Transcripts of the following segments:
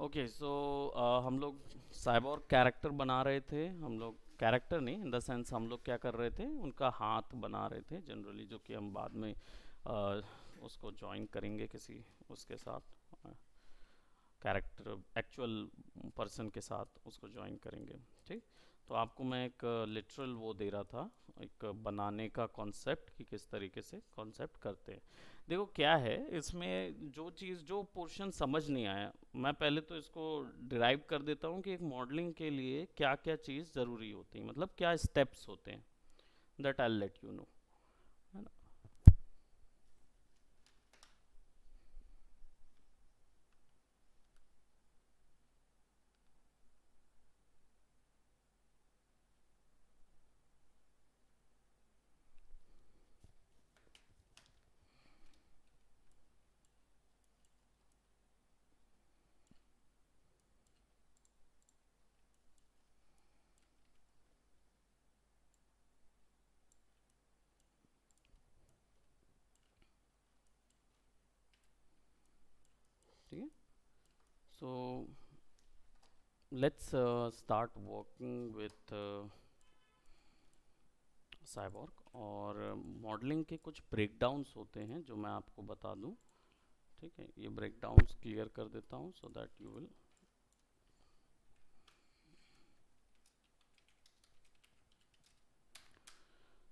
Okay so हम लोग cyborg character बना रहे थे। हम लोग कैरेक्टर नहीं, इन द सेंस हम लोग क्या कर रहे थे, उनका हाथ बना रहे थे जनरली, जो कि हम बाद में उसको ज्वाइन करेंगे किसी उसके साथ, कैरेक्टर एक्चुअल पर्सन के साथ उसको ज्वाइन करेंगे। ठीक। तो आपको मैं एक लिटरल वो दे रहा था, एक बनाने का कॉन्सेप्ट कि किस तरीके से कॉन्सेप्ट करते हैं। देखो क्या है इसमें, जो चीज़ जो पोर्शन समझ नहीं आया, मैं पहले तो इसको डिराइव कर देता हूँ कि एक मॉडलिंग के लिए क्या क्या चीज़ ज़रूरी होती है, मतलब क्या स्टेप्स होते हैं। That I let you know, है ना। ठीक है। So let's start working with cyborg. और मॉडलिंग के कुछ ब्रेकडाउन्स होते हैं जो मैं आपको बता दूं। ठीक है, ये ब्रेकडाउन्स क्लियर कर देता हूं सो दैट यू विल,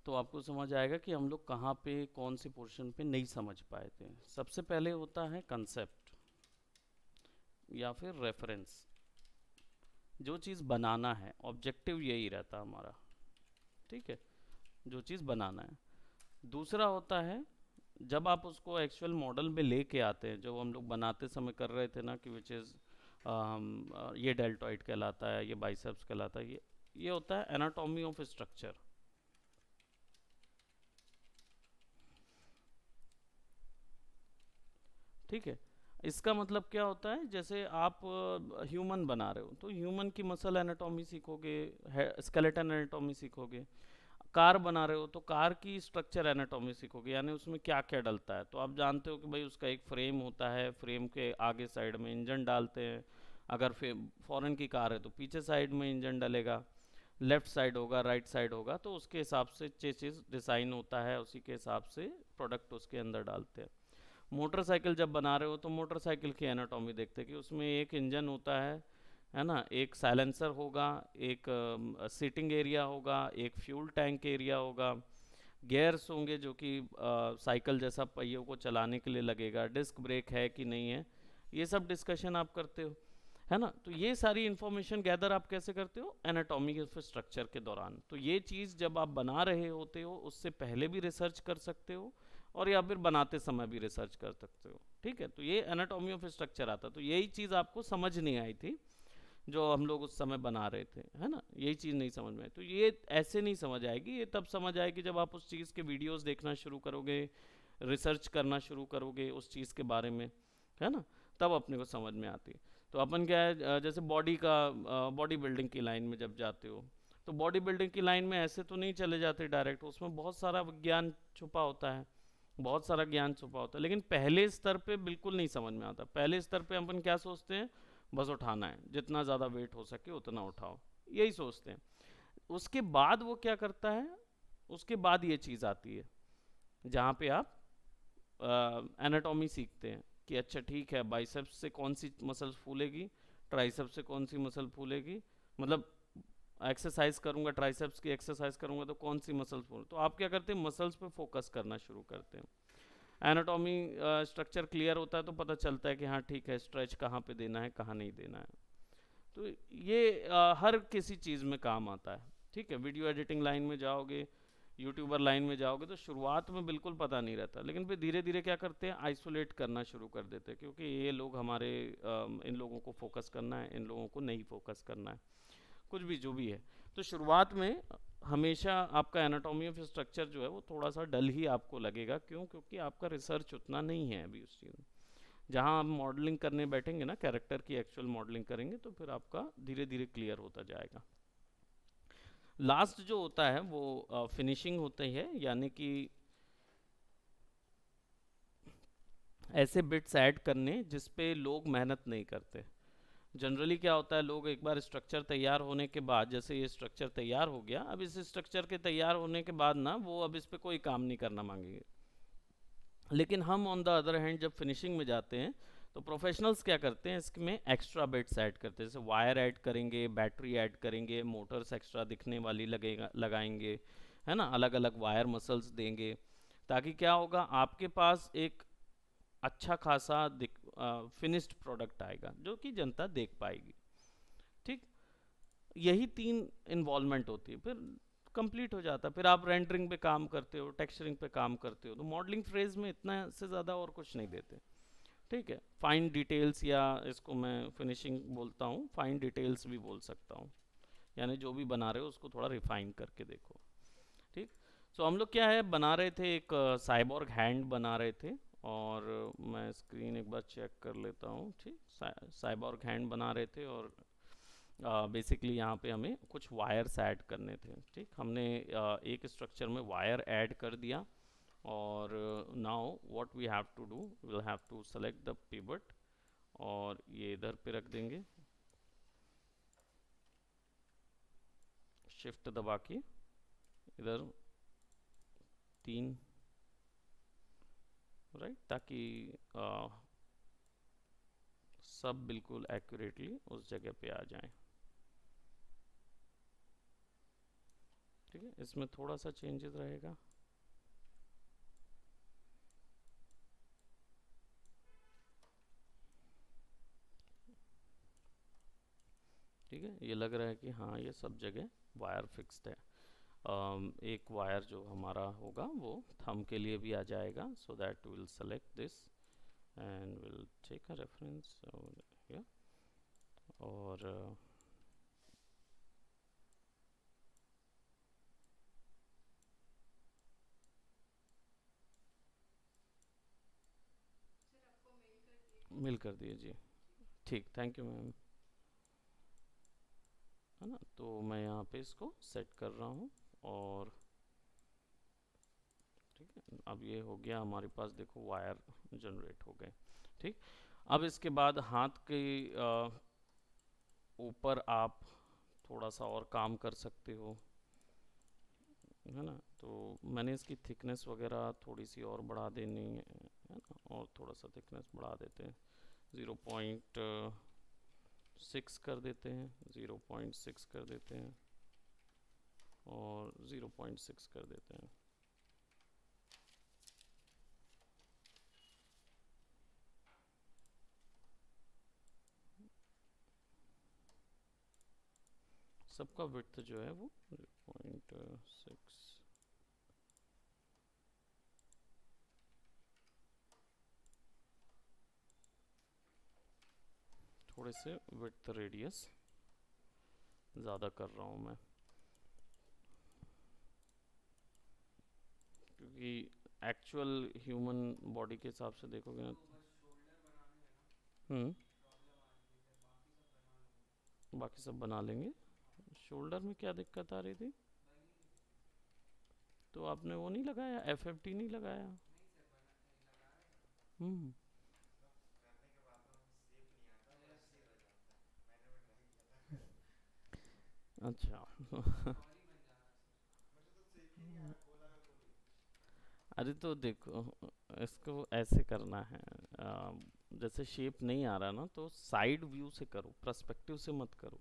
तो आपको समझ आएगा कि हम लोग कहाँ पे कौन से पोर्शन पे नहीं समझ पाए थे। सबसे पहले होता है कंसेप्ट या फिर रेफरेंस। जो चीज़ बनाना है, ऑब्जेक्टिव यही रहता हमारा। ठीक है, जो चीज़ बनाना है। दूसरा होता है जब आप उसको एक्चुअल मॉडल में लेके आते हैं, जो हम लोग बनाते समय कर रहे थे ना, कि विच इज़ ये डेल्टॉइड कहलाता है, ये बाइसेप्स कहलाता है, ये होता है एनाटॉमी ऑफ स्ट्रक्चर। ठीक है। इसका मतलब क्या होता है, जैसे आप ह्यूमन बना रहे हो तो ह्यूमन की मसल एनाटॉमी सीखोगे, स्केलेटन एनाटॉमी सीखोगे। कार बना रहे हो तो कार की स्ट्रक्चर एनाटॉमी सीखोगे, यानी उसमें क्या क्या डलता है। तो आप जानते हो कि भाई उसका एक फ्रेम होता है, फ्रेम के आगे साइड में इंजन डालते हैं। अगर फॉरेन की कार है तो पीछे साइड में इंजन डलेगा, लेफ्ट साइड होगा, राइट साइड होगा, तो उसके हिसाब से चेसिस डिज़ाइन होता है, उसी के हिसाब से प्रोडक्ट उसके अंदर डालते हैं। मोटरसाइकिल जब बना रहे हो तो मोटरसाइकिल की एनाटॉमी देखते हैं कि उसमें एक इंजन होता है ना, एक साइलेंसर होगा, एक सीटिंग एरिया होगा, एक फ्यूल टैंक एरिया होगा, गियर्स होंगे जो कि साइकिल जैसा पहियों को चलाने के लिए लगेगा, डिस्क ब्रेक है कि नहीं है, ये सब डिस्कशन आप करते हो, है ना। तो ये सारी इन्फॉर्मेशन गैदर आप कैसे करते हो, एनाटॉमी के स्ट्रक्चर के दौरान। तो ये चीज़ जब आप बना रहे होते हो उससे पहले भी रिसर्च कर सकते हो, और या फिर बनाते समय भी रिसर्च कर सकते हो। ठीक है, तो ये एनाटॉमी ऑफ स्ट्रक्चर आता, तो यही चीज़ आपको समझ नहीं आई थी जो हम लोग उस समय बना रहे थे, है ना। यही चीज़ नहीं समझ में आई, तो ये ऐसे नहीं समझ आएगी, ये तब समझ आएगी जब आप उस चीज़ के वीडियोस देखना शुरू करोगे, रिसर्च करना शुरू करोगे उस चीज़ के बारे में, है ना। तब अपने को समझ में आती है। तो अपन क्या है, जैसे बॉडी बिल्डिंग की लाइन में जब जाते हो, तो बॉडी बिल्डिंग की लाइन में ऐसे तो नहीं चले जाते डायरेक्ट, उसमें बहुत सारा विज्ञान छुपा होता है, बहुत सारा ज्ञान छुपा होता है। लेकिन पहले स्तर पे बिल्कुल नहीं समझ में आता। पहले स्तर पे अपन क्या सोचते हैं, बस उठाना है, जितना ज़्यादा वेट हो सके उतना उठाओ, यही सोचते हैं। उसके बाद वो क्या करता है, उसके बाद ये चीज़ आती है जहाँ पे आप एनाटॉमी सीखते हैं कि अच्छा ठीक है, बाइसेप्स से कौन सी मसल फूलेगी, ट्राइसेप्स से कौन सी मसल फूलेगी, मतलब एक्सरसाइज करूंगा, ट्राइसेप्स की एक्सरसाइज करूंगा तो कौन सी मसल फूल। तो आप क्या करते हैं, मसल्स पे फोकस करना शुरू करते हैं। एनाटॉमी स्ट्रक्चर क्लियर होता है तो पता चलता है कि हाँ ठीक है, स्ट्रेच कहाँ पे देना है, कहाँ नहीं देना है। तो ये हर किसी चीज़ में काम आता है। ठीक है, वीडियो एडिटिंग लाइन में जाओगे, यूट्यूबर लाइन में जाओगे, तो शुरुआत में बिल्कुल पता नहीं रहता, लेकिन फिर धीरे धीरे क्या करते हैं, आइसोलेट करना शुरू कर देते हैं, क्योंकि ये लोग हमारे इन लोगों को फोकस करना है, इन लोगों को नहीं फोकस करना है, कुछ भी जो भी है। तो शुरुआत में हमेशा आपका एनाटॉमी ऑफ स्ट्रक्चर जो है वो थोड़ा सा डल ही आपको लगेगा। क्यों? क्योंकि आपका रिसर्च उतना नहीं है अभी उस चीज़ में। जहाँ आप मॉडलिंग करने बैठेंगे ना, कैरेक्टर की एक्चुअल मॉडलिंग करेंगे, तो फिर आपका धीरे धीरे क्लियर होता जाएगा। लास्ट जो होता है वो फिनिशिंग होता है, यानी कि ऐसे बिट्स ऐड करने जिस पे लोग मेहनत नहीं करते। जनरली क्या होता है, लोग एक बार स्ट्रक्चर तैयार होने के बाद, जैसे ये स्ट्रक्चर तैयार हो गया, अब इस स्ट्रक्चर के तैयार होने के बाद ना वो अब इस पे कोई काम नहीं करना मांगेंगे। लेकिन हम ऑन द अदर हैंड जब फिनिशिंग में जाते हैं तो प्रोफेशनल्स क्या करते हैं, इसमें एक्स्ट्रा बिट्स ऐड करते हैं, जैसे वायर ऐड करेंगे, बैटरी ऐड करेंगे, मोटर्स एक्स्ट्रा दिखने वाली लगेगा लगाएंगे, है ना, अलग अलग वायर मसल्स देंगे, ताकि क्या होगा, आपके पास एक अच्छा खासा फिनिश्ड प्रोडक्ट आएगा जो कि जनता देख पाएगी। ठीक, यही तीन इन्वॉल्वमेंट होती है, फिर कंप्लीट हो जाता है। फिर आप रेंडरिंग पे काम करते हो, टेक्सचरिंग पे काम करते हो, तो मॉडलिंग फेज में इतना से ज़्यादा और कुछ नहीं देते। ठीक है, फाइन डिटेल्स, या इसको मैं फिनिशिंग बोलता हूँ, फाइन डिटेल्स भी बोल सकता हूँ, यानी जो भी बना रहे हो उसको थोड़ा रिफाइन करके देखो। ठीक, सो हम लोग क्या है बना रहे थे, एक साइबॉर्ग हैंड बना रहे थे, और मैं स्क्रीन एक बार चेक कर लेता हूँ। ठीक, साइबॉर्ग हैंड बना रहे थे, और बेसिकली यहाँ पे हमें कुछ वायर्स ऐड करने थे। ठीक, हमने एक स्ट्रक्चर में वायर ऐड कर दिया, और now what we have to do, will have to select the pivot, और ये इधर पे रख देंगे, शिफ्ट दबा के इधर 3, राइट, ताकि सब बिल्कुल एक्यूरेटली उस जगह पे आ जाएं। ठीक है, इसमें थोड़ा सा चेंजेस रहेगा। ठीक है, ये लग रहा है कि हाँ ये सब जगह वायर फिक्स्ड है। एक वायर जो हमारा होगा वो थंब के लिए भी आ जाएगा, so that will select this and will take a reference here, और मेल कर दिए जी। ठीक, थैंक यू मैम। है ना, तो मैं यहाँ पे इसको सेट कर रहा हूँ, और ठीक है, अब ये हो गया हमारे पास, देखो वायर जनरेट हो गए। ठीक, अब इसके बाद हाथ के ऊपर आप थोड़ा सा और काम कर सकते हो, है ना, तो मैंने इसकी थिकनेस वगैरह थोड़ी सी और बढ़ा देनी है ना, और थोड़ा सा थिकनेस बढ़ा देते हैं, 0.6 कर देते हैं, 0.6 कर देते हैं, और 0.6 कर देते हैं। सबका विड्थ जो है वो 0.6, थोड़े से विड्थ रेडियस ज़्यादा कर रहा हूँ मैं, क्योंकि एक्चुअल ह्यूमन बॉडी के हिसाब से देखोगे ना। हम्म, बाकी सब बना लेंगे। शोल्डर में क्या दिक्कत आ रही थी? तो आपने वो नहीं लगाया, FFT नहीं लगाया? हम्म, अच्छा। अरे तो देखो, इसको ऐसे करना है, जैसे शेप नहीं आ रहा ना, तो साइड व्यू से करो, पर्सपेक्टिव से मत करो,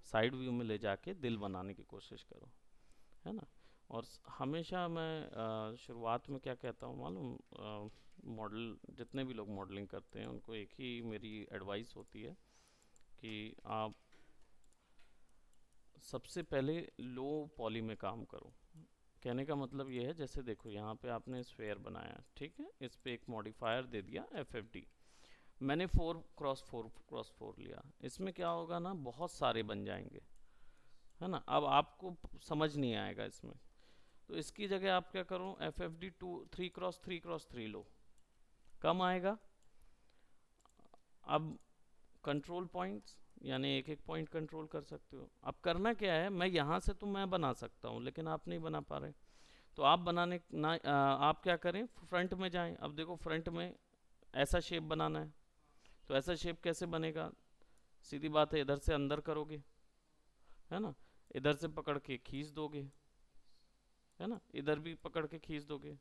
साइड व्यू में ले जाके दिल बनाने की कोशिश करो, है ना। और हमेशा मैं शुरुआत में क्या कहता हूँ मालूम, मॉडल जितने भी लोग मॉडलिंग करते हैं उनको एक ही मेरी एडवाइस होती है कि आप सबसे पहले लो पॉली में काम करो। कहने का मतलब ये है, जैसे देखो यहाँ पे आपने स्फेयर बनाया, ठीक है, इस पे एक मॉडिफायर दे दिया FFD, मैंने 4x4x4 लिया, इसमें क्या होगा ना, बहुत सारे बन जाएंगे, है ना, अब आपको समझ नहीं आएगा इसमें, तो इसकी जगह आप क्या करो, FFD 3x3x3 लो, कम आएगा। अब कंट्रोल पॉइंट्स, यानी एक एक पॉइंट कंट्रोल कर सकते हो। अब करना क्या है, मैं यहाँ से तो मैं बना सकता हूँ, लेकिन आप नहीं बना पा रहे, तो आप बनाने ना आप क्या करें, फ्रंट में जाएं। अब देखो फ्रंट में ऐसा शेप बनाना है, तो ऐसा शेप कैसे बनेगा, सीधी बात है, इधर से अंदर करोगे, है ना, इधर से पकड़ के खींच दोगे, है ना, इधर भी पकड़ के खींच दोगे,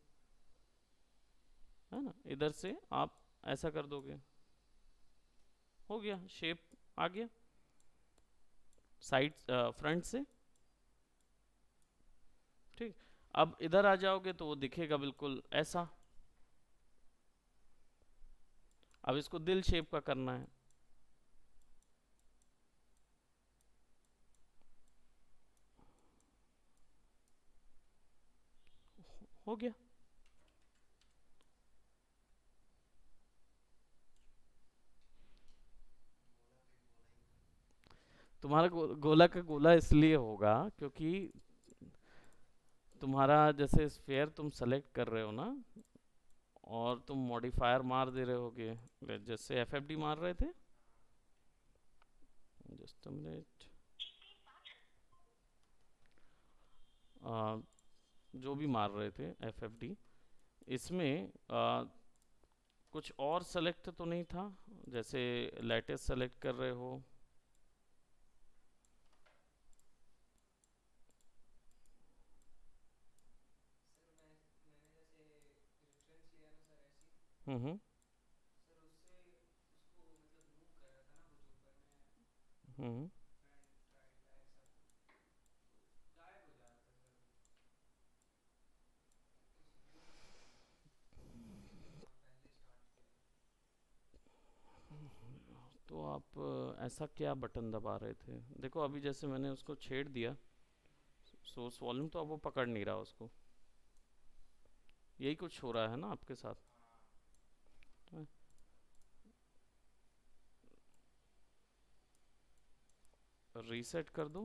है ना, इधर से आप ऐसा कर दोगे, हो गया, शेप आ गया साइड फ्रंट से। ठीक, अब इधर आ जाओगे तो वो दिखेगा बिल्कुल ऐसा। अब इसको दिल शेप का करना है, हो गया। तुम्हारा गोला का गोला इसलिए होगा क्योंकि तुम्हारा जैसे स्फेयर तुम सेलेक्ट कर रहे हो ना, और तुम मॉडिफायर मार दे रहे होगे, जैसे एफएफडी मार रहे थे, जस्ट मिनट, जो भी मार रहे थे एफएफडी, इसमें कुछ और सेलेक्ट तो नहीं था, जैसे लेटेस्ट सेलेक्ट कर रहे हो। हम्म। हम्म। तो आप ऐसा क्या बटन दबा रहे थे? देखो अभी जैसे मैंने उसको छेड़ दिया, सोर्स वॉल्यूम, तो अब वो पकड़ नहीं रहा उसको, यही कुछ हो रहा है ना आपके साथ। रीसेट कर दो।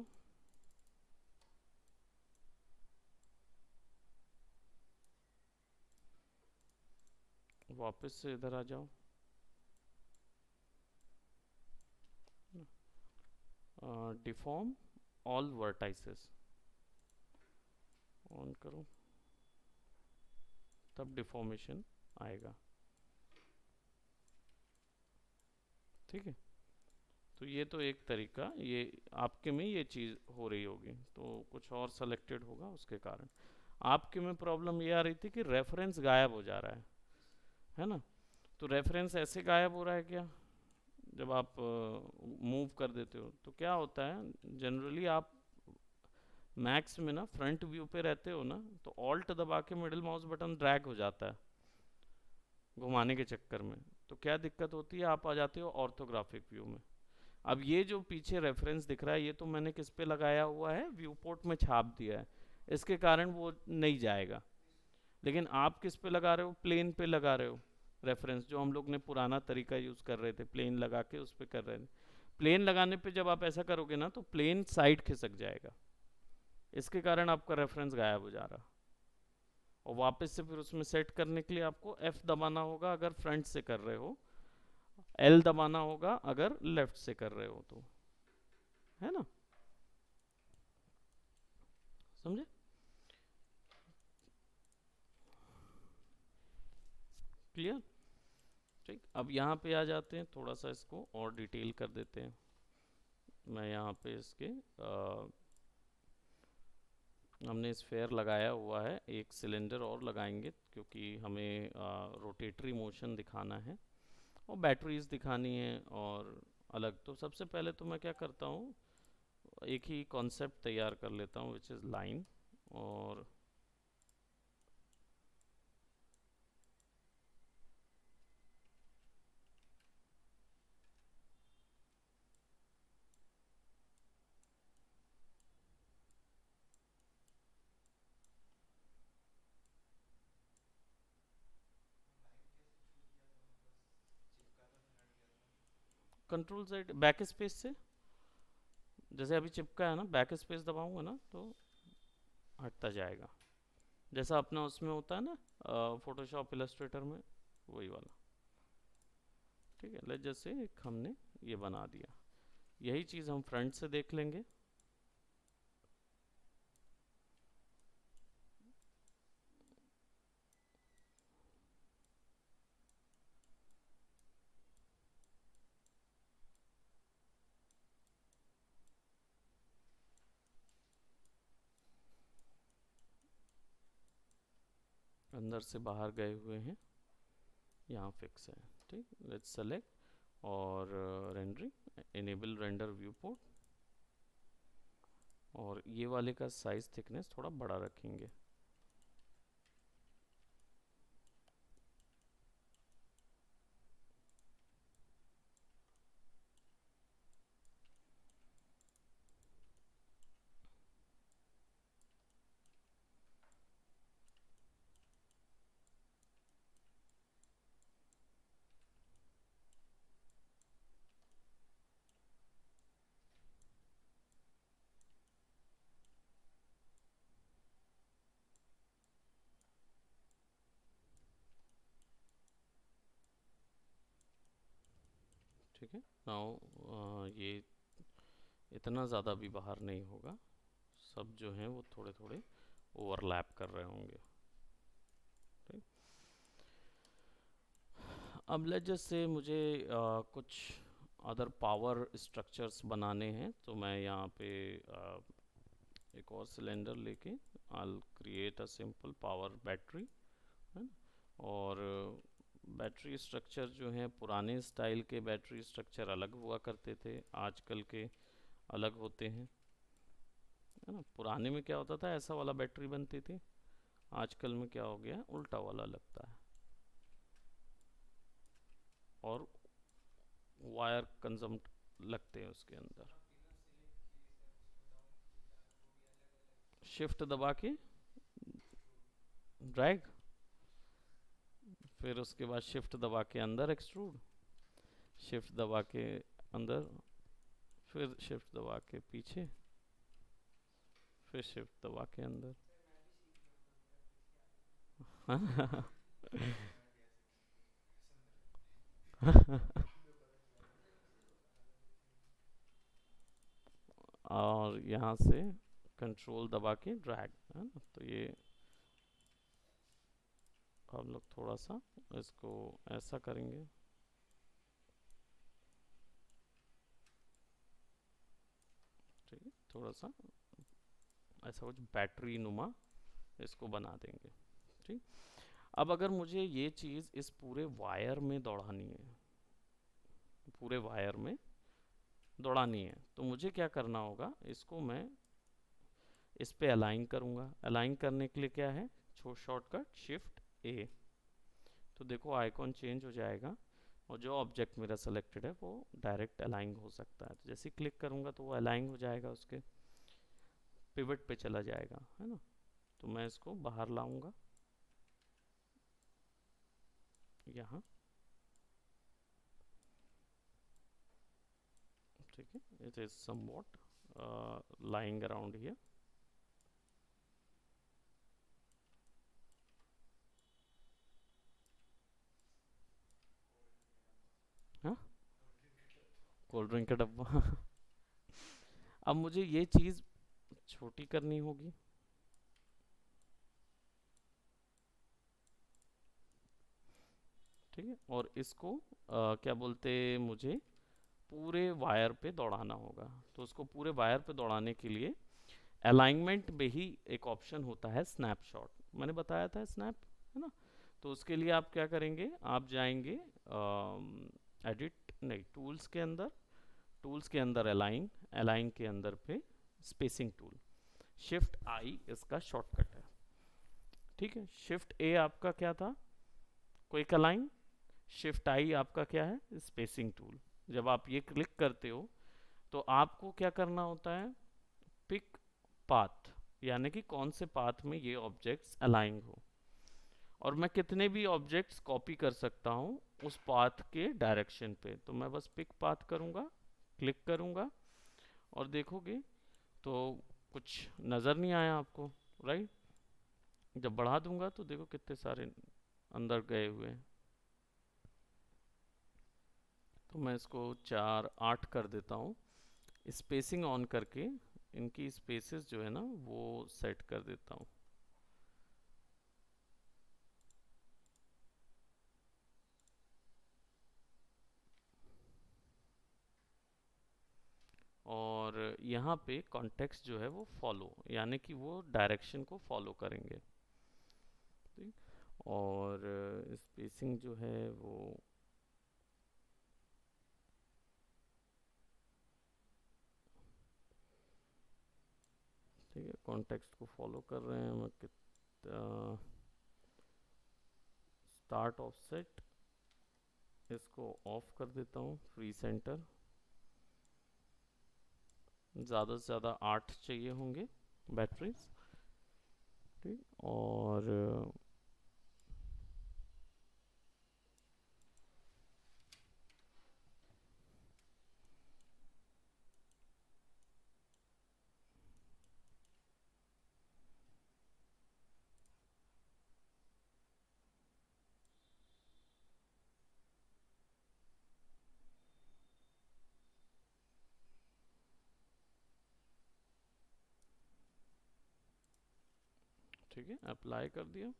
वापस से इधर आ जाओ, डिफॉर्म ऑल वर्टाइसेस ऑन करो, तब डिफॉर्मेशन आएगा। ठीक है, तो ये तो एक तरीका, ये आपके में ये चीज़ हो रही होगी, तो कुछ और सेलेक्टेड होगा उसके कारण। आपके में प्रॉब्लम ये आ रही थी कि रेफरेंस गायब हो जा रहा है ना। तो रेफरेंस ऐसे गायब हो रहा है क्या, जब आप मूव कर देते हो तो क्या होता है, जनरली आप मैक्स में ना फ्रंट व्यू पे रहते हो ना, तो ऑल्ट दबा के मिडिल माउस बटन ड्रैग हो जाता है घुमाने के चक्कर में। तो क्या दिक्कत होती है, आप आ जाते हो ऑर्थोग्राफिक व्यू में। अब ये जो पीछे रेफरेंस दिख रहा है, ये तो मैंने किस पे लगाया हुआ है, व्यू पोर्ट में छाप दिया है, इसके कारण वो नहीं जाएगा। लेकिन आप किस पे लगा रहे हो, प्लेन पे लगा रहे हो रेफरेंस, जो हम लोग ने पुराना तरीका यूज़ कर रहे थे, प्लेन लगा के उस पे कर रहे थे। प्लेन लगाने पे जब आप ऐसा करोगे ना, तो प्लेन साइड खिसक जाएगा, इसके कारण आपका रेफरेंस गायब हो जा रहा। और वापस से फिर उसमें सेट करने के लिए आपको एफ दबाना होगा अगर फ्रंट से कर रहे हो, एल दबाना होगा अगर लेफ्ट से कर रहे हो, तो है ना, समझे? क्लियर? ठीक, अब यहाँ पे आ जाते हैं, थोड़ा सा इसको और डिटेल कर देते हैं। मैं यहाँ पे इसके हमने स्फेयर लगाया हुआ है, एक सिलेंडर और लगाएंगे क्योंकि हमें रोटेटरी मोशन दिखाना है और बैटरीज दिखानी है और अलग। तो सबसे पहले तो मैं क्या करता हूँ, एक ही कॉन्सेप्ट तैयार कर लेता हूँ, विच इज़ लाइन। और कंट्रोल साइड बैक स्पेस से, जैसे अभी चिपका है ना, बैक स्पेस दबाऊंगा ना तो हटता जाएगा, जैसा अपना उसमें होता है ना फोटोशॉप इलस्ट्रेटर में, वही वाला। ठीक है, ले जैसे एक हमने ये बना दिया, यही चीज़ हम फ्रंट से देख लेंगे। अंदर से बाहर गए हुए हैं, यहाँ फिक्स है। ठीक, लेट्स सेलेक्ट और rendering, enable render view port, और ये वाले का साइज थिकनेस थोड़ा बड़ा रखेंगे। ठीक है, नाउ ये इतना ज़्यादा भी बाहर नहीं होगा, सब जो हैं वो थोड़े थोड़े ओवरलैप कर रहे होंगे। ठीक, अब लेट जस्ट से मुझे कुछ अदर पावर स्ट्रक्चर्स बनाने हैं, तो मैं यहाँ पे एक और सिलेंडर लेके I create a simple power battery, है ना। और बैटरी स्ट्रक्चर जो है, पुराने स्टाइल के बैटरी स्ट्रक्चर अलग हुआ करते थे, आजकल के अलग होते हैं, है ना। पुराने में क्या होता था, ऐसा वाला बैटरी बनती थी, आजकल में क्या हो गया, उल्टा वाला लगता है, और वायर कंजम्प लगते हैं उसके अंदर। शिफ्ट दबा के ड्रैग, फिर उसके बाद शिफ्ट दबा के अंदर एक्सट्रूड, शिफ्ट दबा के अंदर, फिर शिफ्ट दबा के पीछे, फिर शिफ्ट दबा के अंदर। और यहाँ से कंट्रोल दबा के ड्रैग, है ना। तो ये हम लोग थोड़ा सा इसको ऐसा करेंगे, ठीक है, थोड़ा सा ऐसा कुछ बैटरी नुमा इसको बना देंगे। ठीक, अब अगर मुझे ये चीज़ इस पूरे वायर में दौड़ानी है, पूरे वायर में दौड़ानी है, तो मुझे क्या करना होगा, इसको मैं इस पे अलाइन करूँगा। अलाइन करने के लिए क्या है, शॉर्टकट शिफ्ट ए, तो देखो आइकॉन चेंज हो जाएगा, और जो ऑब्जेक्ट मेरा सेलेक्टेड है वो डायरेक्ट अलाइन हो सकता है। तो जैसे ही क्लिक करूँगा तो वो अलाइन हो जाएगा, उसके पिवट पे चला जाएगा, है ना। तो मैं इसको बाहर लाऊंगा यहाँ, ठीक है, it is somewhat lying around here। हाँ, कोल्ड ड्रिंक का डब्बा। अब मुझे ये चीज़ छोटी करनी होगी, ठीक है, और इसको क्या बोलते, मुझे पूरे वायर पे दौड़ाना होगा। तो उसको पूरे वायर पे दौड़ाने के लिए अलाइनमेंट में ही एक ऑप्शन होता है स्नैपशॉट, मैंने बताया था स्नैप, है ना। तो उसके लिए आप क्या करेंगे, आप जाएंगे एडिट नहीं, टूल्स के अंदर, टूल्स के अंदर अलाइन, अलाइन के अंदर पे स्पेसिंग टूल, शिफ्ट आई इसका शॉर्टकट है। ठीक है, शिफ्ट ए आपका क्या था, क्विक अलाइन, शिफ्ट आई आपका क्या है, स्पेसिंग टूल। जब आप ये क्लिक करते हो तो आपको क्या करना होता है, पिक पाथ, यानी कि कौन से पाथ में ये ऑब्जेक्ट्स अलाइन हो, और मैं कितने भी ऑब्जेक्ट्स कॉपी कर सकता हूँ उस पाथ के डायरेक्शन पे। तो मैं बस पिक पाथ करूँगा, क्लिक करूँगा, और देखोगे तो कुछ नज़र नहीं आया आपको, राइट। जब बढ़ा दूंगा तो देखो कितने सारे अंदर गए हुए हैं। तो मैं इसको 4 8 कर देता हूँ, स्पेसिंग ऑन करके इनकी स्पेसेस जो है ना वो सेट कर देता हूँ। और यहाँ पे कॉन्टेक्स्ट जो है वो फॉलो, यानी कि वो डायरेक्शन को फॉलो करेंगे। ठीक, और स्पेसिंग जो है वो ठीक है, कॉन्टेक्स्ट को फॉलो कर रहे हैं। मैं स्टार्ट ऑफसेट इसको ऑफ कर देता हूँ, फ्री सेंटर। ज़्यादा से ज़्यादा 8 चाहिए होंगे बैटरीज। ठीक, और ठीक है, अप्लाई कर दिया।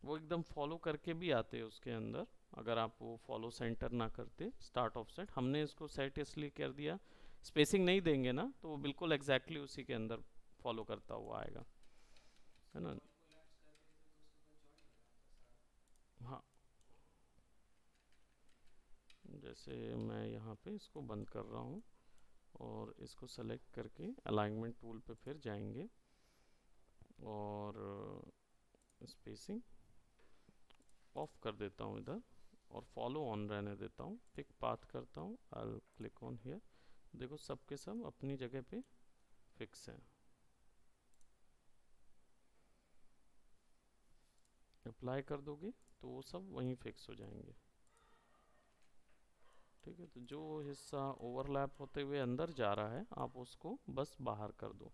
वो एकदम फॉलो करके भी आते हैं उसके अंदर, अगर आप वो फॉलो सेंटर ना करते स्टार्ट ऑफ सेट। हमने इसको सेट इसलिए कर दिया, स्पेसिंग नहीं देंगे ना तो वो बिल्कुल एग्जैक्टली उसी के अंदर फॉलो करता हुआ आएगा, है ना। हाँ, जैसे मैं यहाँ पे इसको बंद कर रहा हूँ और इसको सेलेक्ट करके अलाइनमेंट टूल पे फिर जाएंगे और स्पेसिंग ऑफ कर देता हूँ इधर और फॉलो ऑन रहने देता हूँ। पिक पाथ करता हूँ, आई क्लिक ऑन हियर। देखो सब के सब अपनी जगह पे फिक्स हैं। अप्लाई कर दोगे तो वो सब वहीं फिक्स हो जाएंगे। ठीक है, तो जो हिस्सा ओवरलैप होते हुए अंदर जा रहा है आप उसको बस बाहर कर दो।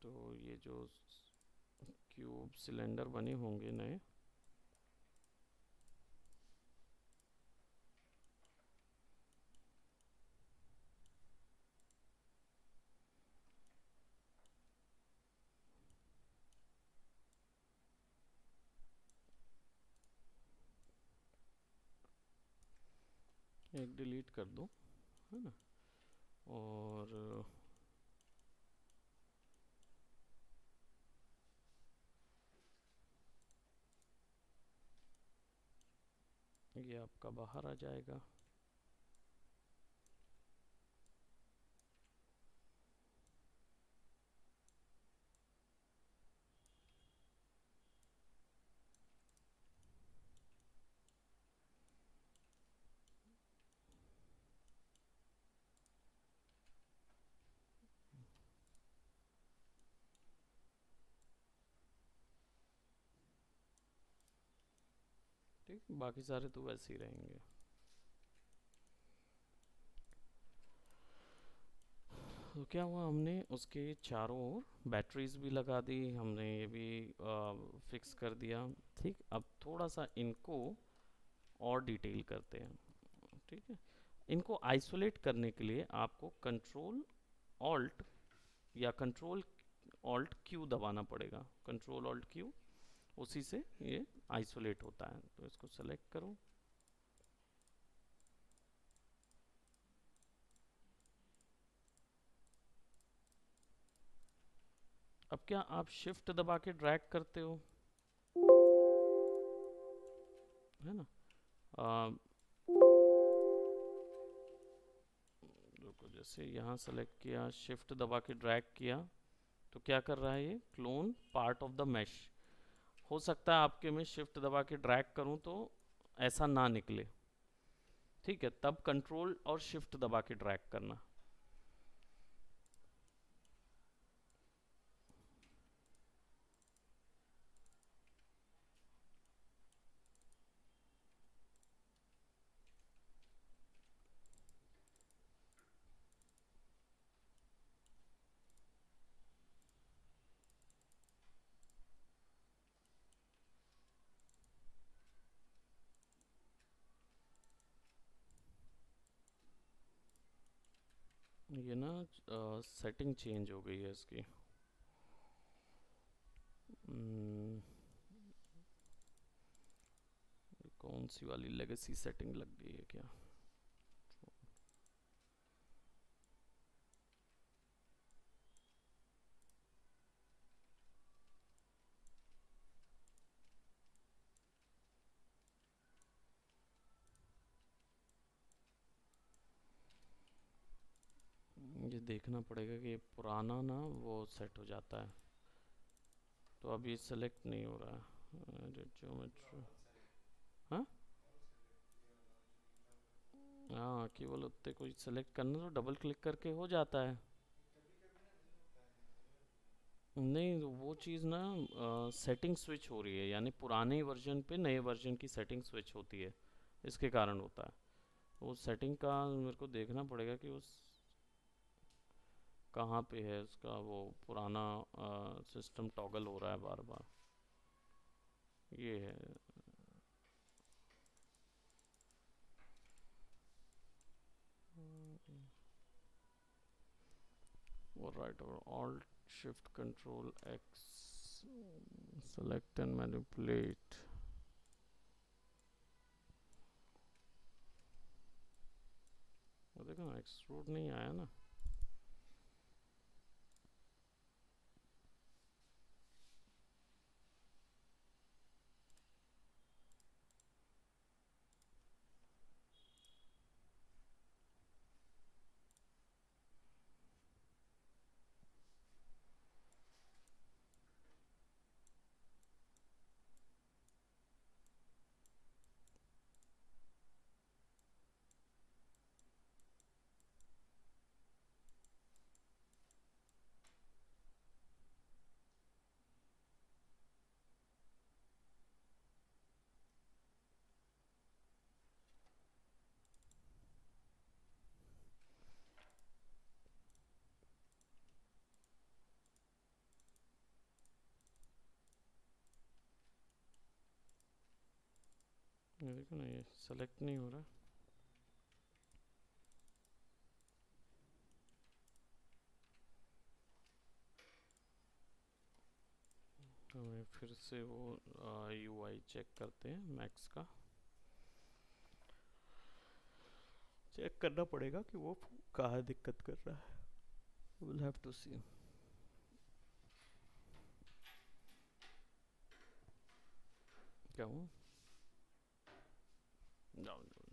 तो ये जो क्यूब सिलेंडर बने होंगे नए, एक डिलीट कर दो, है ना। और ये आपका बाहर आ जाएगा। ठीक, बाकी सारे तो वैसे ही रहेंगे। तो क्या हुआ, हमने उसके चारों ओर बैटरीज भी लगा दी, हमने ये भी फिक्स कर दिया। ठीक, अब थोड़ा सा इनको और डिटेल करते हैं। ठीक है, इनको आइसोलेट करने के लिए आपको कंट्रोल ऑल्ट या कंट्रोल ऑल्ट क्यू दबाना पड़ेगा। कंट्रोल ऑल्ट क्यू, उसी से ये आइसोलेट होता है। तो इसको सेलेक्ट करो। अब क्या आप शिफ्ट दबा के ड्रैग करते हो, है ना। आ, रुको, जैसे यहाँ सेलेक्ट किया, शिफ्ट दबा के ड्रैग किया, तो क्या कर रहा है ये, clone part of the mash. हो सकता है आपके में शिफ्ट दबा के ड्रैग करूँ तो ऐसा ना निकले। ठीक है, तब कंट्रोल और शिफ्ट दबा के ड्रैग करना। ये ना सेटिंग चेंज हो गई है इसकी। हम्म, कौन सी वाली लेगेसी सेटिंग लग गई है क्या? ये देखना पड़ेगा कि ये पुराना ना वो सेट हो जाता है, तो अभी सेलेक्ट नहीं हो रहा है ज्योमेट्री। हाँ हाँ, केवल उत्ते कोई सेलेक्ट करना तो डबल क्लिक करके हो जाता है। नहीं तो वो चीज़ ना सेटिंग स्विच हो रही है, यानी पुराने वर्जन पे नए वर्जन की सेटिंग स्विच होती है, इसके कारण होता है। वो सेटिंग का मेरे को देखना पड़ेगा कि उस कहाँ पे है उसका वो पुराना सिस्टम टॉगल हो रहा है बार बार। ये है। और राइट और alt shift control x, select and manipulate. वो देखो ना एक्सट्रूड नहीं आया ना। ये देखो ना ये सेलेक्ट नहीं हो रहा। हमें फिर से वो यूआई चेक करते हैं मैक्स का, चेक करना पड़ेगा कि वो कहाँ दिक्कत कर रहा है। विल हैव टू सी। क्या हुआ? जाओ जाओ।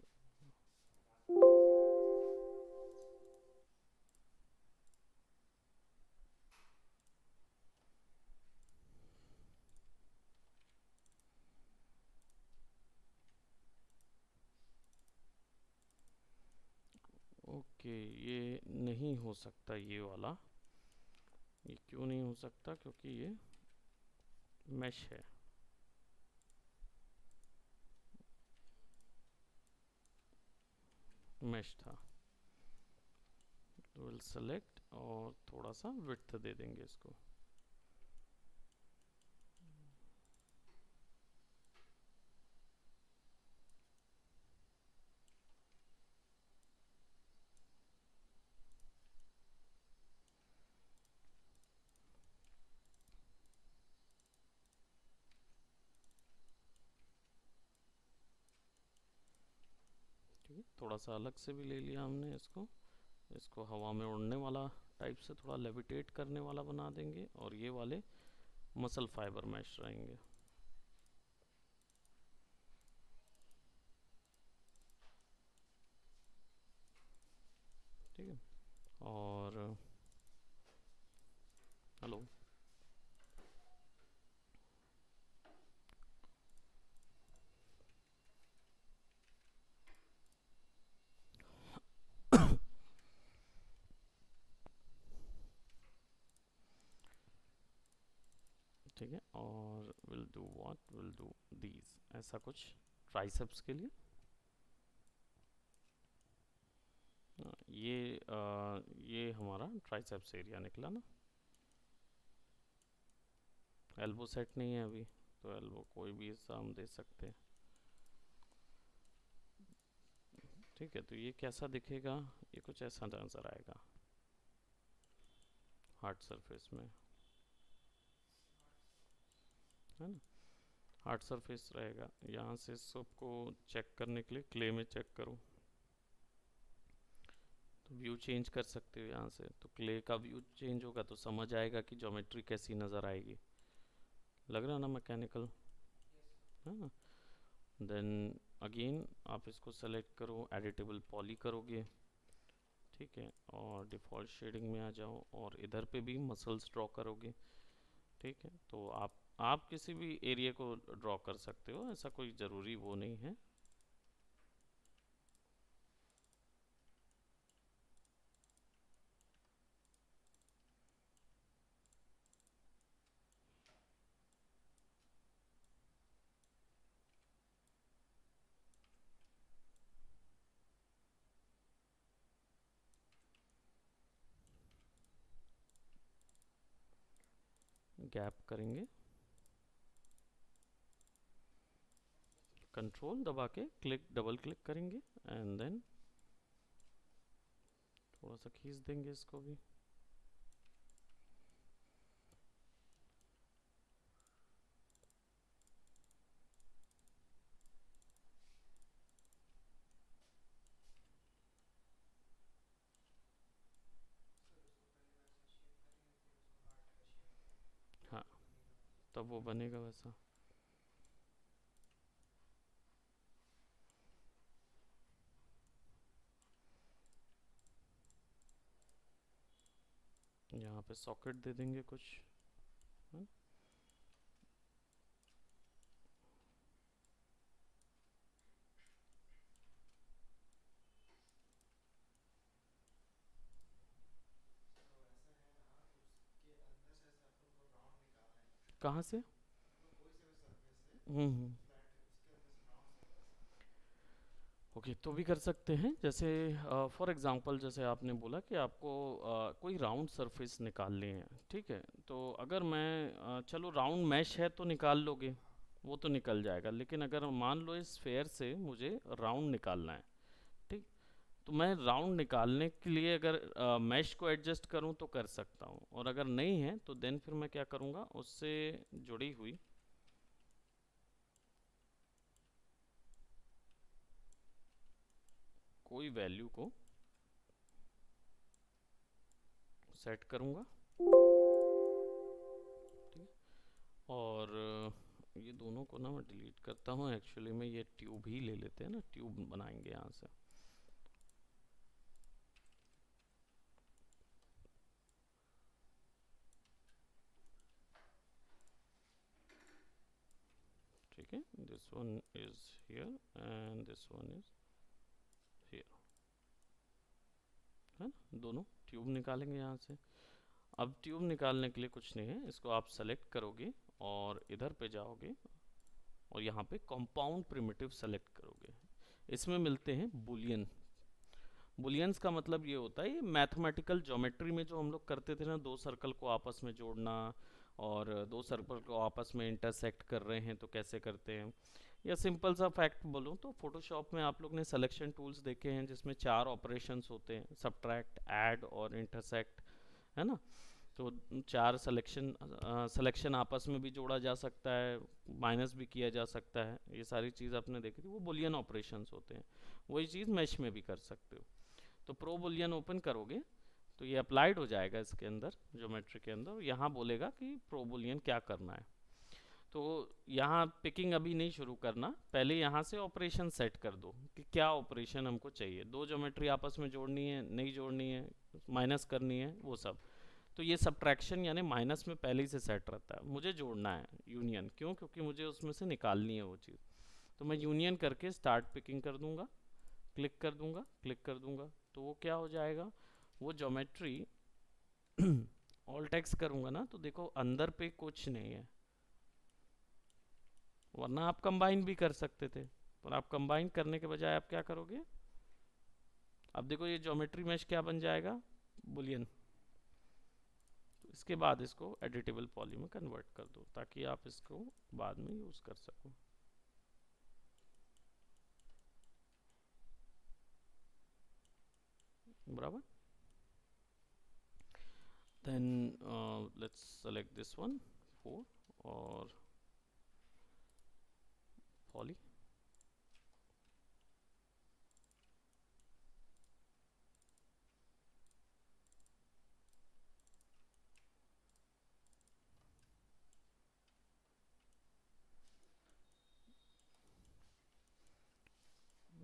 ओके, ये नहीं हो सकता ये वाला। ये क्यों नहीं हो सकता? क्योंकि ये मैश है। मैश था। तो विल सेलेक्ट और थोड़ा सा विड्थ दे देंगे इसको। ठीक है, थोड़ा सा अलग से भी ले लिया हमने इसको। इसको हवा में उड़ने वाला टाइप से थोड़ा लेविटेट करने वाला बना देंगे, और ये वाले मसल फाइबर मैश रहेंगे। ठीक है। और हेलो। ठीक है, और will do what, will do these, ऐसा कुछ ट्राइसेप्स के लिए। ये हमारा ट्राइसेप्स एरिया निकला ना। एल्बो सेट नहीं है अभी, तो एल्बो कोई भी हिस्सा हम दे सकते हैं। ठीक है, तो ये कैसा दिखेगा? ये कुछ ऐसा नज़र आएगा। हार्ड सरफेस में, है ना। हार्ड सरफेस रहेगा। यहाँ से सबको चेक करने के लिए क्ले में चेक करो, तो व्यू चेंज कर सकते हो यहाँ से। तो क्ले का व्यू चेंज होगा तो समझ आएगा कि ज्योमेट्री कैसी नज़र आएगी। लग रहा है ना मैकेनिकल, है ना। देन अगेन आप इसको सेलेक्ट करो, एडिटेबल पॉली करोगे, ठीक है, और डिफ़ॉल्ट शेडिंग में आ जाओ और इधर पे भी मसल्स ड्रॉ करोगे, ठीक है। तो आप किसी भी एरिया को ड्रॉ कर सकते हो, ऐसा कोई ज़रूरी वो नहीं है। गैप करेंगे, कंट्रोल दबा के क्लिक डबल क्लिक करेंगे एंड देन थोड़ा सा खींच देंगे इसको भी। हाँ, तब वो बनेगा वैसा। यहाँ पे सॉकेट दे देंगे कुछ, है? कहाँ से? ओके, तो भी कर सकते हैं। जैसे फॉर एग्जांपल जैसे आपने बोला कि आपको कोई राउंड सरफेस निकालने हैं, ठीक है। तो अगर मैं चलो राउंड मैश है तो निकाल लोगे, वो तो निकल जाएगा। लेकिन अगर मान लो इस स्फेयर से मुझे राउंड निकालना है, ठीक, तो मैं राउंड निकालने के लिए अगर मैश को एडजस्ट करूं तो कर सकता हूं, और अगर नहीं है तो देन फिर मैं क्या करूंगा, उससे जुड़ी हुई कोई वैल्यू को सेट करूंगा, ठीक है। और ये दोनों को ना मैं डिलीट करता हूँ, एक्चुअली में ये ट्यूब ही ले लेते हैं ना, ट्यूब बनाएंगे यहाँ से। ठीक है, this one is here and this one is here, है ना। दोनों ट्यूब निकालेंगे यहाँ से। अब ट्यूब निकालने के लिए कुछ नहीं है, इसको आप सेलेक्ट करोगे और इधर पे जाओगे और यहाँ पे कंपाउंड प्रिमिटिव सेलेक्ट करोगे। इसमें मिलते हैं बुलियन। बुलियंस का मतलब ये होता है, ये मैथमेटिकल ज्योमेट्री में जो हम लोग करते थे ना, दो सर्कल को आपस में जोड़ना और दो सर्कल को आपस में इंटरसेक्ट कर रहे हैं तो कैसे करते हैं। या सिंपल सा फैक्ट बोलूँ तो फोटोशॉप में आप लोग ने सिलेक्शन टूल्स देखे हैं जिसमें चार ऑपरेशंस होते हैं, सब्ट्रैक्ट, ऐड और इंटरसेक्ट, है ना। तो चार सिलेक्शन आपस में भी जोड़ा जा सकता है, माइनस भी किया जा सकता है, ये सारी चीज़ आपने देखी थी, वो बुलियन ऑपरेशंस होते हैं। वही चीज़ मैश में भी कर सकते हो। तो प्रो बुलियन ओपन करोगे तो ये अप्लाइड हो जाएगा इसके अंदर, ज्योमेट्री के अंदर। यहाँ बोलेगा कि प्रो बुलियन क्या करना है। तो यहाँ पिकिंग अभी नहीं शुरू करना, पहले यहाँ से ऑपरेशन सेट कर दो कि क्या ऑपरेशन हमको चाहिए। दो ज्योमेट्री आपस में जोड़नी है, नहीं जोड़नी है, माइनस करनी है, वो सब। तो ये सब्ट्रैक्शन यानी माइनस में पहले ही से सेट रहता है। मुझे जोड़ना है यूनियन, क्यों? क्योंकि मुझे उसमें से निकालनी है वो चीज़। तो मैं यूनियन करके स्टार्ट पिकिंग कर दूंगा, क्लिक कर दूंगा, क्लिक कर दूंगा, तो वो क्या हो जाएगा, वो ज्योमेट्री ऑल टेक्स्ट करूंगा ना तो देखो अंदर पे कुछ नहीं है, वरना आप कंबाइन भी कर सकते थे। पर आप कंबाइन करने के बजाय आप क्या करोगे, अब देखो ये ज्योमेट्री मैश क्या बन जाएगा, बुलियन। तो इसके बाद इसको एडिटेबल पॉली में कन्वर्ट कर दो ताकि आप इसको बाद में यूज कर सको। बराबर। Then let's select this one, 4 or poly.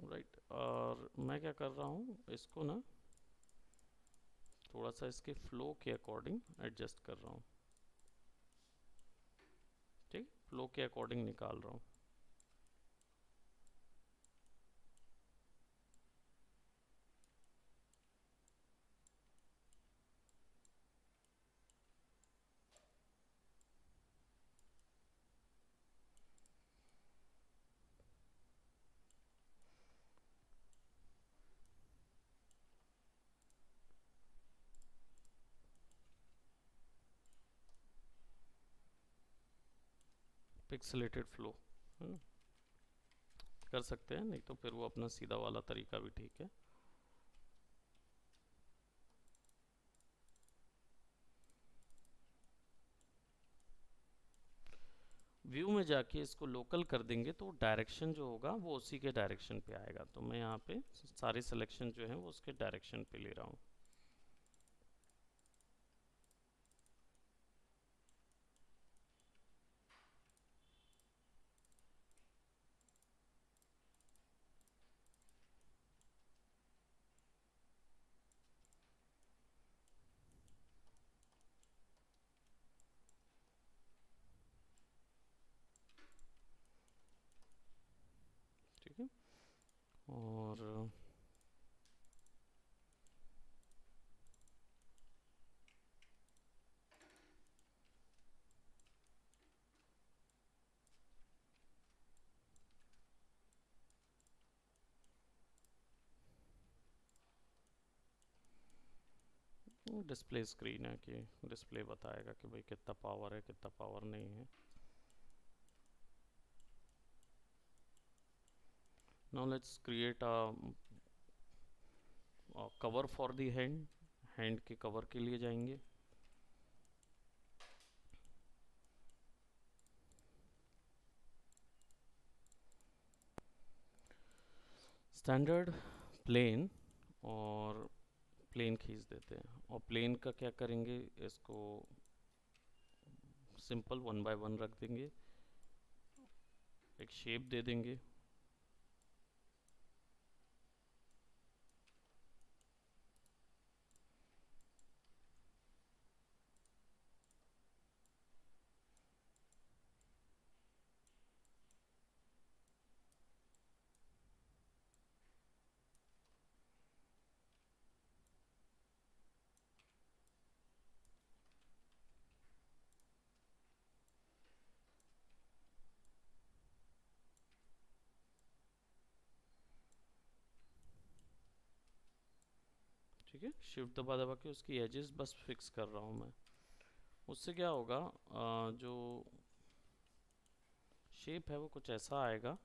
Right, और मैं क्या कर रहा हूँ, इसको ना थोड़ा सा इसके फ्लो के अकॉर्डिंग एडजस्ट कर रहा हूँ। ठीक, फ्लो के अकॉर्डिंग निकाल रहा हूँ। पिक्सेलेटेड फ्लो है ना, कर सकते हैं, नहीं तो फिर वो अपना सीधा वाला तरीका भी ठीक है। व्यू में जाके इसको लोकल कर देंगे तो डायरेक्शन जो होगा वो उसी के डायरेक्शन पे आएगा। तो मैं यहाँ पे सारे सिलेक्शन जो है वो उसके डायरेक्शन पे ले रहा हूँ। ठीक है, और डिस्प्ले स्क्रीन है कि डिस्प्ले बताएगा कि भाई कितना पावर है कितना पावर नहीं है। Now let's create a cover for the hand. Hand के कवर के लिए जाएंगे, स्टैंडर्ड प्लेन, और प्लेन खींच देते हैं। और प्लेन का क्या करेंगे, इसको सिंपल 1 बाय 1 रख देंगे, एक शेप दे देंगे। ठीक है, शिफ्ट दबा दबा के उसकी एजेस बस फिक्स कर रहा हूँ मैं। उससे क्या होगा, जो शेप है वो कुछ ऐसा आएगा।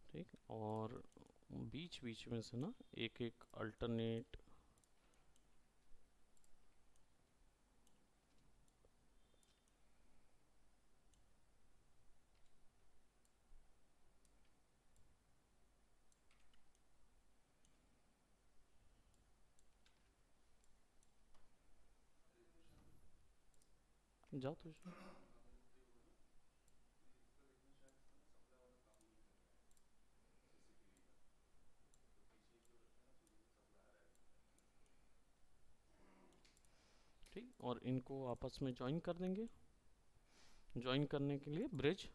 ठीक, और बीच बीच में से ना एक एक अल्टरनेट जाओ तो। ठीक, और इनको आपस में ज्वाइन कर देंगे। ज्वाइन करने के लिए ब्रिज,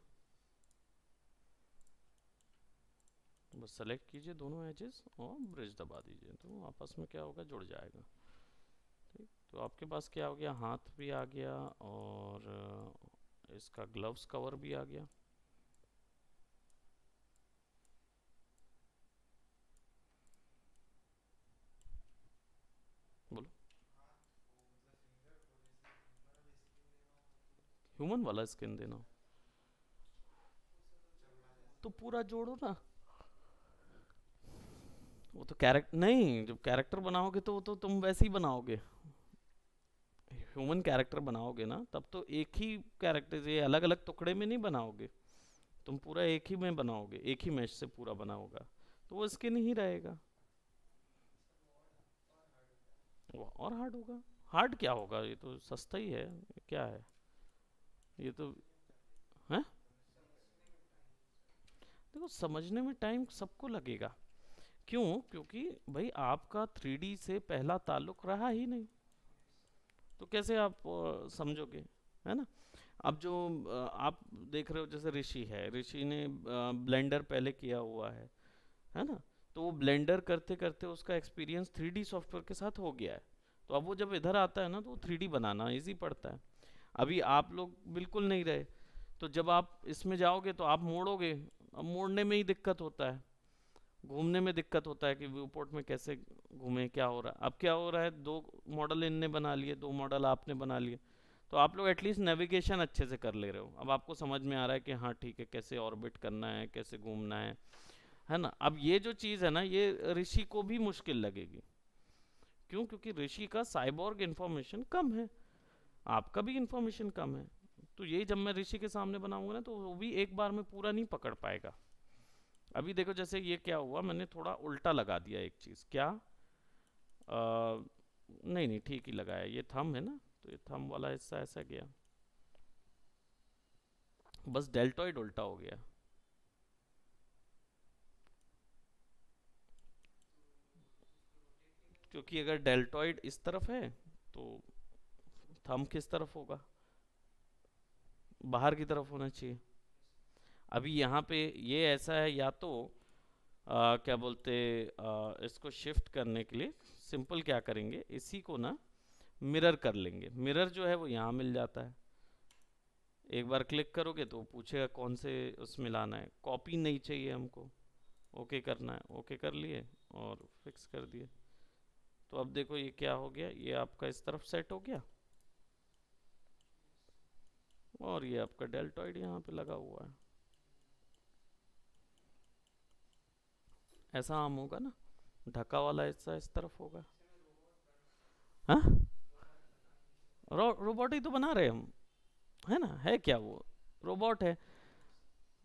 बस सेलेक्ट कीजिए दोनों एजेस और ब्रिज दबा दीजिए, तो आपस में क्या होगा, जुड़ जाएगा। ठीक, तो आपके पास क्या हो गया, हाथ भी आ गया और इसका ग्लव्स कवर भी आ गया। बोलो, ह्यूमन वाला स्किन देना हो तो पूरा जोड़ो ना। वो तो कैरेक्टर नहीं, जब कैरेक्टर बनाओगे तो वो तो तुम वैसे ही बनाओगे, ह्यूमन कैरेक्टर बनाओगे ना, तब तो एक ही कैरेक्टर, ये अलग अलग टुकड़े में नहीं बनाओगे, तुम पूरा एक ही में बनाओगे, एक ही मैश से पूरा बना होगा, तो वो स्किन ही रहेगा। वो और हार्ड होगा। हार्ड क्या होगा, ये तो सस्ता ही है, क्या है ये तो। है, देखो समझने में टाइम सबको लगेगा। क्यों? क्योंकि भाई आपका 3D से पहला ताल्लुक रहा ही नहीं, तो कैसे आप समझोगे, है ना। अब जो आप देख रहे हो, जैसे ऋषि है, ऋषि ने ब्लेंडर पहले किया हुआ है ना, तो वो ब्लेंडर करते करते उसका एक्सपीरियंस 3D सॉफ्टवेयर के साथ हो गया है, तो अब वो जब इधर आता है ना, तो वो 3D बनाना इजी पड़ता है। अभी आप लोग बिल्कुल नहीं रहे, तो जब आप इसमें जाओगे तो आप मोड़ोगे, अब मोड़ने में ही दिक्कत होता है, घूमने में दिक्कत होता है कि व्यू पोर्ट में कैसे घूमे, क्या हो रहा है। अब क्या हो रहा है, दो मॉडल इनने बना लिए, दो मॉडल आपने बना लिए, तो आप लोग एटलीस्ट नेविगेशन अच्छे से कर ले रहे हो, अब आपको समझ में आ रहा है कि हाँ ठीक है, कैसे ऑर्बिट करना है, कैसे घूमना है ना। अब ये जो चीज़ है ना, ये ऋषि को भी मुश्किल लगेगी। क्यों? क्योंकि ऋषि का साइबोर्ग इन्फॉर्मेशन कम है, आपका भी इन्फॉर्मेशन कम है, तो यही जब मैं ऋषि के सामने बनाऊंगा ना, तो वो भी एक बार में पूरा नहीं पकड़ पाएगा। अभी देखो, जैसे ये क्या हुआ, मैंने थोड़ा उल्टा लगा दिया एक चीज़, क्या नहीं नहीं ठीक ही लगाया, ये थंब है ना, तो ये थंब वाला हिस्सा ऐसा गया, बस डेल्टॉइड उल्टा हो गया। क्योंकि अगर डेल्टॉइड इस तरफ है, तो थंब किस तरफ होगा, बाहर की तरफ होना चाहिए। अभी यहाँ पे ये ऐसा है, या तो क्या बोलते, इसको शिफ्ट करने के लिए सिंपल क्या करेंगे, इसी को ना मिरर कर लेंगे। मिरर जो है वो यहाँ मिल जाता है, एक बार क्लिक करोगे तो पूछेगा कौन से उसमें लाना है, कॉपी नहीं चाहिए हमको, ओके करना है, ओके कर लिए और फिक्स कर दिए। तो अब देखो ये क्या हो गया, ये आपका इस तरफ सेट हो गया, और ये आपका डेल्टॉइड यहाँ पे लगा हुआ है, ऐसा आम होगा ना, ढका वाला हिस्सा इस तरफ होगा। हाँ, रोबोट ही तो बना रहे हम, है ना, है क्या वो, रोबोट है।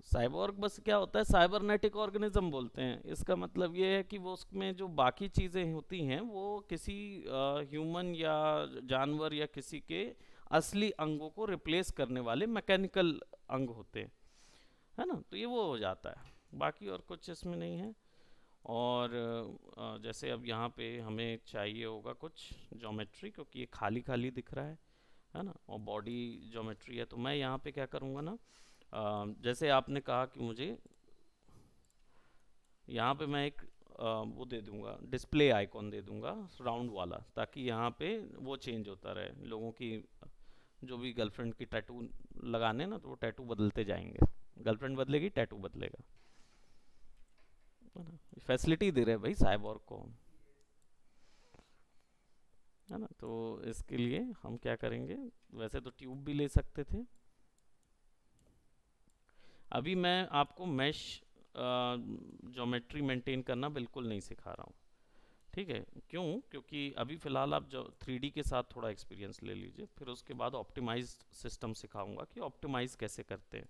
साइबोर्ग बस क्या होता है, साइबरनेटिक ऑर्गेनिज्म बोलते हैं, इसका मतलब ये है कि वो उसमें जो बाकी चीज़ें होती हैं वो किसी ह्यूमन या जानवर या किसी के असली अंगों को रिप्लेस करने वाले मैकेनिकल अंग होते हैं, है ना, तो ये वो हो जाता है, बाकी और कुछ इसमें नहीं है। और जैसे अब यहाँ पे हमें चाहिए होगा कुछ ज्योमेट्री, क्योंकि ये खाली खाली दिख रहा है ना, और बॉडी ज्योमेट्री है, तो मैं यहाँ पे क्या करूँगा ना, जैसे आपने कहा कि मुझे यहाँ पे मैं एक वो दे दूंगा, डिस्प्ले आइकॉन दे दूंगा राउंड वाला, ताकि यहाँ पे वो चेंज होता रहे, लोगों की जो भी गर्लफ्रेंड की टैटू लगाने ना, तो वो टैटू बदलते जाएंगे, गर्लफ्रेंड बदलेगी टैटू बदलेगा, है ना, फैसिलिटी दे रहे हैं भाई साइबोर्ग को, है ना। तो इसके लिए हम क्या करेंगे, वैसे तो ट्यूब भी ले सकते थे, अभी मैं आपको मैश ज्योमेट्री मेंटेन करना बिल्कुल नहीं सिखा रहा हूँ, ठीक है। क्यों? क्योंकि अभी फ़िलहाल आप जो 3D के साथ थोड़ा एक्सपीरियंस ले लीजिए, फिर उसके बाद ऑप्टिमाइज सिस्टम सिखाऊंगा कि ऑप्टिमाइज कैसे करते हैं,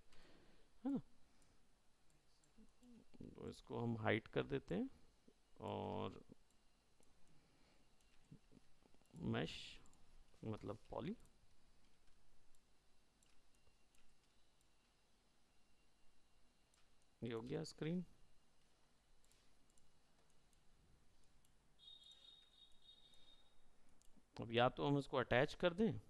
है ना। तो इसको हम हाइट कर देते हैं, और मैश मतलब पॉली, ये हो गया स्क्रीन। अब या तो हम इसको अटैच कर दें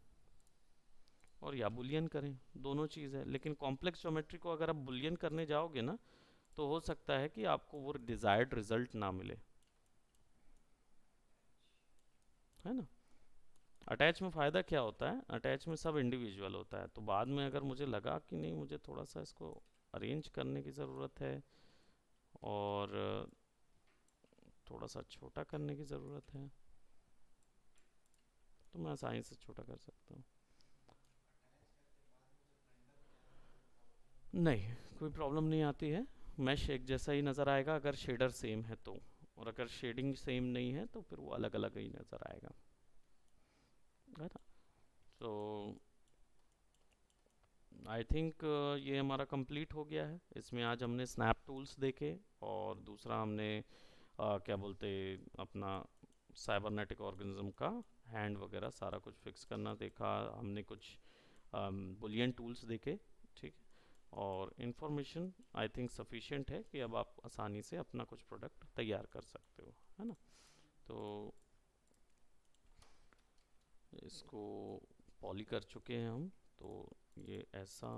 और या बुलियन करें, दोनों चीज़ है। लेकिन कॉम्प्लेक्स ज्योमेट्री को अगर आप बुलियन करने जाओगे ना, तो हो सकता है कि आपको वो डिज़ायर्ड रिजल्ट ना मिले, है ना। अटैच में फ़ायदा क्या होता है, अटैच में सब इंडिविजुअल होता है, तो बाद में अगर मुझे लगा कि नहीं मुझे थोड़ा सा इसको अरेंज करने की ज़रूरत है और थोड़ा सा छोटा करने की ज़रूरत है, तो मैं आसानी से छोटा कर सकता हूँ। नहीं, कोई प्रॉब्लम नहीं आती है, मैश एक जैसा ही नज़र आएगा अगर शेडर सेम है तो, और अगर शेडिंग सेम नहीं है तो फिर वो अलग अलग ही नज़र आएगा, है ना। तो आई थिंक ये हमारा कंप्लीट हो गया है। इसमें आज हमने स्नैप टूल्स देखे, और दूसरा हमने क्या बोलते, अपना साइबरनेटिक ऑर्गेनिज्म का हैंड वगैरह सारा कुछ फिक्स करना देखा हमने, कुछ बुलियन टूल्स देखे, ठीक है। और इन्फॉर्मेशन आई थिंक सफिशिएंट है कि अब आप आसानी से अपना कुछ प्रोडक्ट तैयार कर सकते हो, है ना। तो इसको पॉली कर चुके हैं हम, तो ये ऐसा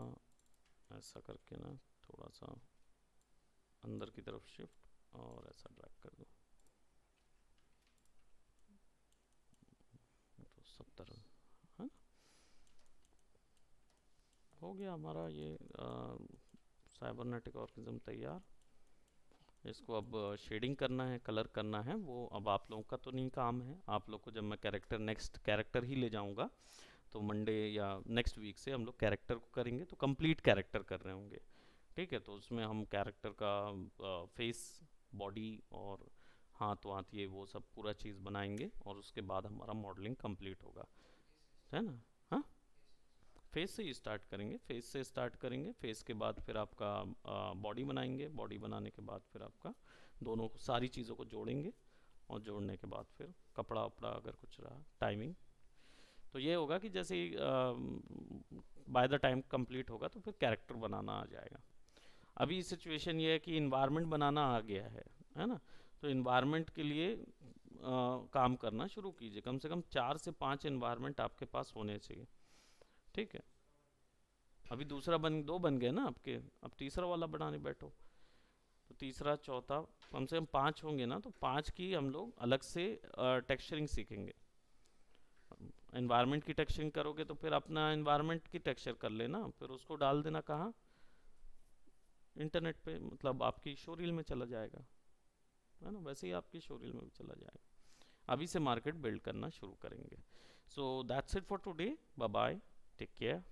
ऐसा करके ना थोड़ा सा अंदर की तरफ शिफ्ट और ऐसा ड्रैग कर दो, तो सब तरह, है ना। हो गया हमारा ये साइबरनेटिक ऑर्गेनिज्म तैयार। इसको अब शेडिंग करना है, कलर करना है, वो अब आप लोगों का तो नहीं काम है। आप लोग को जब मैं कैरेक्टर नेक्स्ट कैरेक्टर ही ले जाऊंगा, तो मंडे या नेक्स्ट वीक से हम लोग कैरेक्टर को करेंगे, तो कंप्लीट कैरेक्टर कर रहे होंगे, ठीक है। तो उसमें हम कैरेक्टर का फेस, बॉडी और हाथ वाथ ये वो सब पूरा चीज़ बनाएंगे, और उसके बाद हमारा मॉडलिंग कंप्लीट होगा, है ना। हाँ, फेस से ही स्टार्ट करेंगे, फेस से स्टार्ट करेंगे, फेस के बाद फिर आपका बॉडी बनाएंगे, बॉडी बनाने के बाद फिर आपका दोनों सारी चीज़ों को जोड़ेंगे, और जोड़ने के बाद फिर कपड़ा वपड़ा अगर कुछ रहा, टाइमिंग। तो ये होगा कि जैसे ही बाय द टाइम कंप्लीट होगा तो फिर कैरेक्टर बनाना आ जाएगा। अभी सिचुएशन ये है कि इन्वायरमेंट बनाना आ गया है ना। तो इन्वायरमेंट के लिए काम करना शुरू कीजिए, कम से कम 4 से 5 इन्वायरमेंट आपके पास होने चाहिए, ठीक है। अभी दूसरा बन, दो बन गए ना आपके, अब तीसरा वाला बनाने बैठो, तो तीसरा चौथा कम से कम 5 होंगे ना, तो 5 की हम लोग अलग से टेक्सचरिंग सीखेंगे। इन्वायरमेंट की टेक्सचरिंग करोगे तो फिर अपना इन्वायरमेंट की टेक्सचर कर लेना, फिर उसको डाल देना कहाँ, इंटरनेट पे, मतलब आपकी शोरील में चला जाएगा, है ना। वैसे ही आपकी शोरील में भी चला जाएगा। अभी से मार्केट बिल्ड करना शुरू करेंगे। So that's it for today, bye bye, take care.